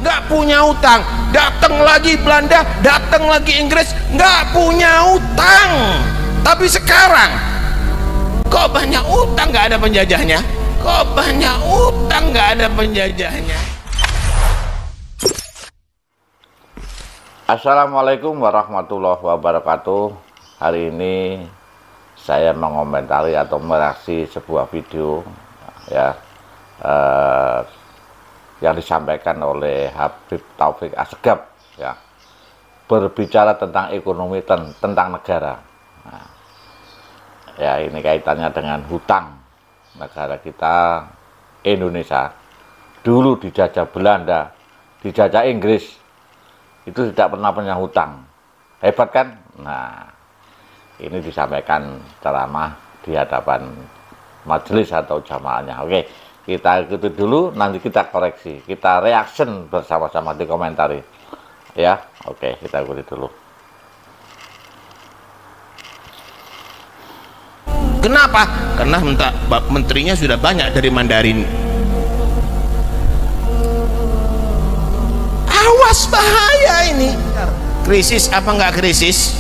nggak punya utang. Datang lagi Belanda, datang lagi Inggris, nggak punya utang. Tapi sekarang kok banyak utang nggak ada penjajahnya? Kok banyak utang nggak ada penjajahnya? Assalamualaikum warahmatullahi wabarakatuh. Hari ini saya mengomentari atau mereaksi sebuah video ya yang disampaikan oleh Habib Taufik Asegaf ya, berbicara tentang ekonomi, tentang negara. Nah, ya ini kaitannya dengan hutang negara kita Indonesia. Dulu dijajah Belanda, dijajah Inggris, itu tidak pernah punya hutang. Hebat kan? Nah, ini disampaikan ceramah di hadapan majelis atau jamaahnya. Oke, kita ikuti dulu, nanti kita koreksi, kita reaction bersama-sama di komentari ya. Oke, kita ikuti dulu. Kenapa? Karena menterinya sudah banyak dari Mandarin. Awas, bahaya ini. Krisis apa enggak krisis?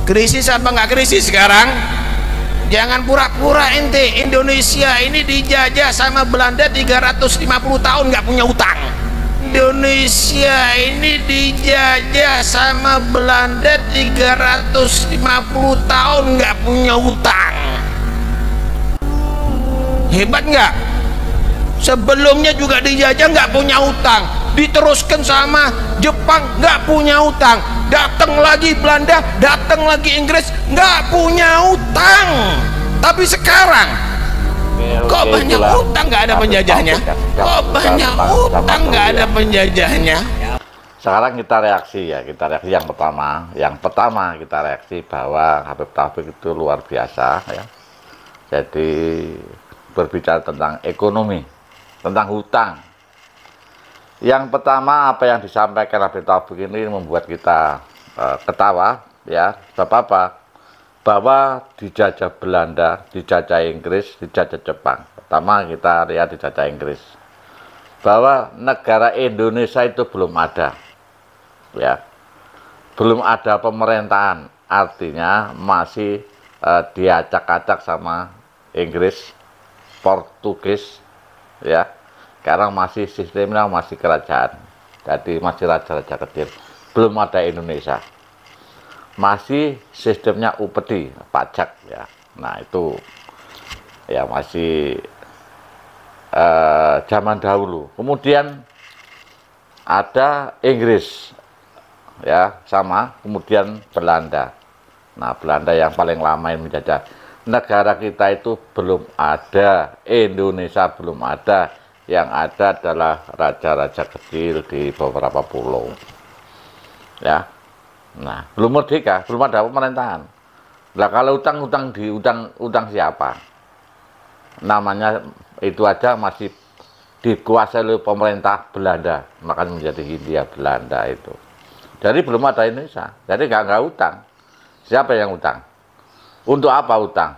Krisis apa enggak krisis sekarang? Jangan pura-pura ente. Indonesia ini dijajah sama Belanda 350 tahun nggak punya utang. Indonesia ini dijajah sama Belanda 350 tahun nggak punya utang. Hebat nggak? Sebelumnya juga dijajah nggak punya utang, diteruskan sama Jepang nggak punya utang, datang lagi Belanda, datang lagi Inggris, nggak punya utang. Tapi sekarang kok banyak utang nggak ada penjajahnya? Kok banyak utang nggak ada penjajahnya? Sekarang kita reaksi ya, kita reaksi yang pertama kita reaksi bahwa Habib Taufik itu luar biasa ya. Jadi berbicara tentang ekonomi, tentang hutang. Yang pertama, apa yang disampaikan Habib Taufik ini membuat kita ketawa ya. Sebab apa? Bahwa dijajah Belanda, dijajah Inggris, dijajah Jepang. Pertama kita lihat dijajah Inggris, bahwa negara Indonesia itu belum ada ya, belum ada pemerintahan, artinya masih diacak-acak sama Inggris, Portugis ya. Sekarang masih sistemnya masih kerajaan, jadi masih raja-raja kecil, belum ada Indonesia, masih sistemnya upeti, pajak ya. Nah itu ya masih zaman dahulu. Kemudian ada Inggris ya, sama, kemudian Belanda. Nah Belanda yang paling lama yang menjajah negara kita itu belum ada, Indonesia belum ada. Yang ada adalah raja-raja kecil di beberapa pulau ya. Nah belum merdeka, belum ada pemerintahan. Nah kalau utang siapa? Namanya itu aja masih dikuasai oleh pemerintah Belanda, makanya menjadi Hindia Belanda itu. Jadi belum ada Indonesia, jadi nggak utang. Siapa yang utang? Untuk apa utang?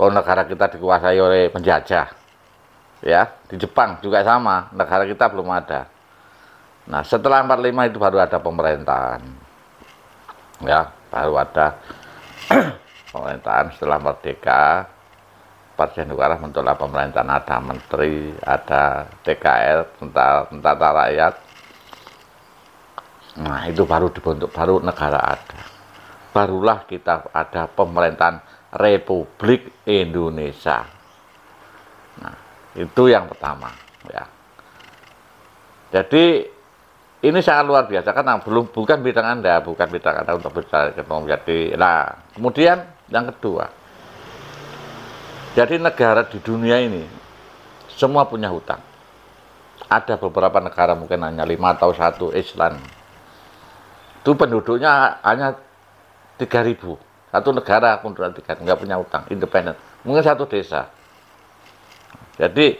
Oh, negara kita dikuasai oleh penjajah ya. Di Jepang juga sama, negara kita belum ada. Nah setelah 45 itu baru ada pemerintahan ya, baru ada pemerintahan. Setelah merdeka, Presiden Soekarno bentuklah pemerintahan, ada menteri, ada TKR, tentara rakyat. Nah itu baru dibentuk, baru negara ada, barulah kita ada pemerintahan Republik Indonesia. Nah itu yang pertama ya. Jadi ini sangat luar biasa karena bukan bidang Anda, bukan bidang Anda untuk bicara ekonomi. Jadi, nah kemudian yang kedua, jadi negara di dunia ini semua punya hutang. Ada beberapa negara mungkin hanya 5 atau 1 Islam, itu penduduknya hanya 3.000. Satu negara pun 3.000 nggak punya hutang, independen, mungkin satu desa. Jadi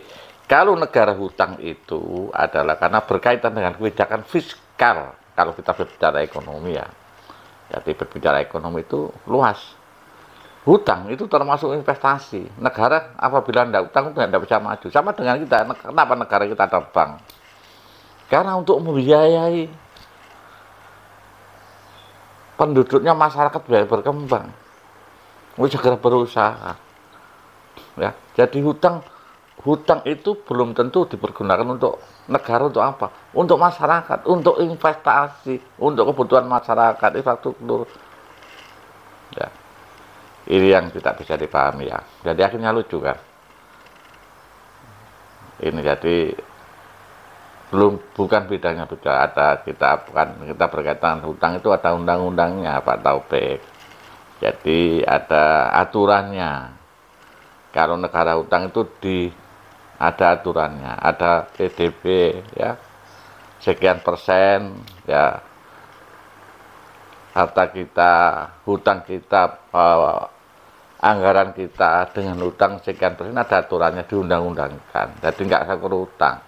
kalau negara hutang itu adalah karena berkaitan dengan kebijakan fiskal. Kalau kita berbicara ekonomi ya, jadi berbicara ekonomi itu luas. Hutang itu termasuk investasi. Negara apabila tidak hutang itu tidak bisa maju. Sama dengan kita, kenapa negara kita ada bank? Karena untuk membiayai penduduknya, masyarakat biar berkembang, segera berusaha. Ya, jadi hutang itu belum tentu dipergunakan untuk negara, untuk apa? Untuk masyarakat, untuk investasi, untuk kebutuhan masyarakat, infrastruktur. Ya, ini yang tidak bisa dipahami ya. Jadi akhirnya lucu kan? Ini jadi bukan bidangnya sudah ada, kita berkaitan hutang itu ada undang-undangnya Pak Taufik. Jadi ada aturannya. Kalau negara hutang itu ada aturannya, ada PDB ya, sekian persen ya harta kita, hutang kita, anggaran kita dengan hutang sekian persen, ada aturannya, diundang-undangkan. Jadi nggak sakur hutang.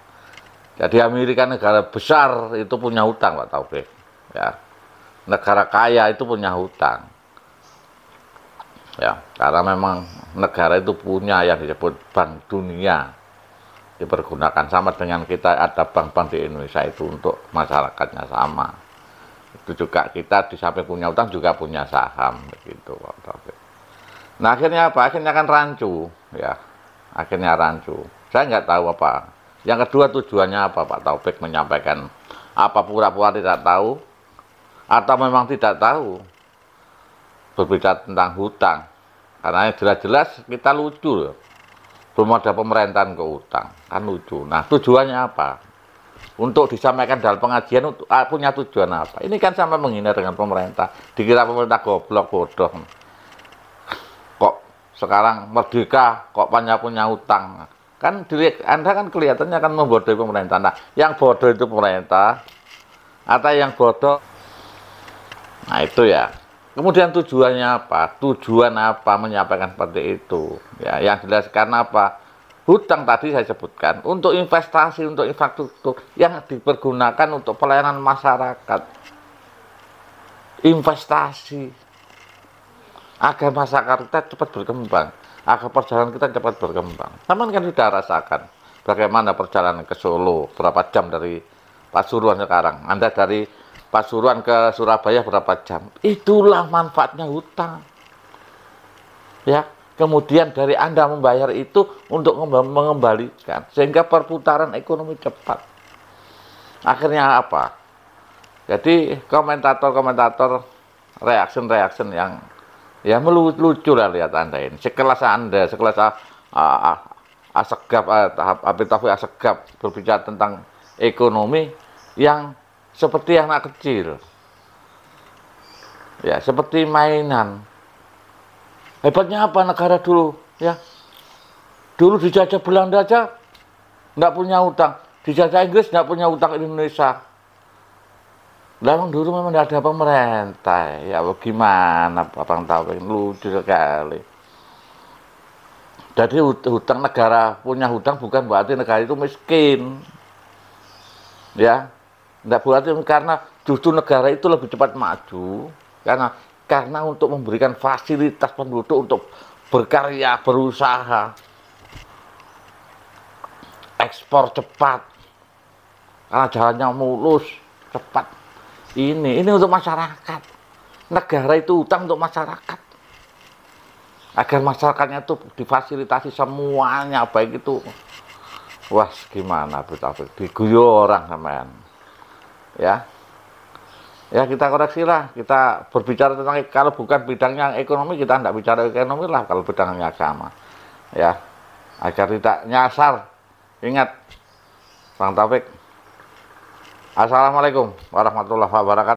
Jadi Amerika negara besar itu punya hutang Pak Taufik ya, negara kaya itu punya hutang ya, karena memang negara itu punya yang disebut Bank Dunia, dipergunakan sama dengan kita ada bank-bank di Indonesia itu untuk masyarakatnya sama. Itu juga kita di samping punya hutang juga punya saham begitu Pak Taufik. Nah akhirnya apa? Akhirnya kan rancu ya, akhirnya rancu. Saya nggak tahu apa. Yang kedua tujuannya apa Pak Taufik menyampaikan apa, pura-pura tidak tahu atau memang tidak tahu berbicara tentang hutang, karena jelas-jelas kita lucu loh. Belum ada pemerintahan ke hutang, kan lucu. Nah tujuannya apa? Untuk disampaikan dalam pengajian untuk punya tujuan apa? Ini kan sampai menghina dengan pemerintah, dikira pemerintah goblok, bodoh. Kok sekarang merdeka kok punya hutang? Kan diri Anda kan kelihatannya kan membodohi pemerintah. Nah, yang bodoh itu pemerintah atau yang bodoh? Nah, itu ya. Kemudian tujuannya apa? Tujuan apa menyampaikan seperti itu? Ya, yang jelas karena apa? Hutang tadi saya sebutkan untuk investasi, untuk infrastruktur yang dipergunakan untuk pelayanan masyarakat. Investasi agar masyarakat kita cepat berkembang, agar perjalanan kita cepat berkembang. Teman kan sudah rasakan bagaimana perjalanan ke Solo, berapa jam dari Pasuruan sekarang. Anda dari Pasuruan ke Surabaya berapa jam? Itulah manfaatnya hutang. Ya, kemudian dari Anda membayar itu untuk mengembalikan, sehingga perputaran ekonomi cepat. Akhirnya apa? Jadi komentator reaction yang ya lucu lah lihat Anda ini. Sekelas Anda, sekelas Asegaf, Taufik Asegaf berbicara tentang ekonomi yang seperti anak kecil. Ya, seperti mainan. Hebatnya apa negara dulu? Ya, dulu dijajah Belanda aja nggak punya hutang, dijajah Inggris nggak punya hutang Indonesia. Memang dulu memang tidak ada pemerintah, ya bagaimana Bang Taufik, lucu sekali. Jadi hutang, negara punya hutang bukan berarti negara itu miskin, ya, tidak berarti, karena justru negara itu lebih cepat maju, karena untuk memberikan fasilitas penduduk untuk berkarya, berusaha, ekspor cepat, karena jalannya mulus, cepat. Ini untuk masyarakat. Negara itu hutang untuk masyarakat. Agar masyarakatnya itu difasilitasi semuanya, baik itu. Wah, gimana diguyu orang sampean. Ya. Ya kita koreksi lah, kita berbicara tentang, kalau bukan bidangnya ekonomi kita tidak bicara ekonomi lah, kalau bidangnya agama. Ya. Agar tidak nyasar. Ingat Bang Taufik. Assalamualaikum warahmatullahi wabarakatuh.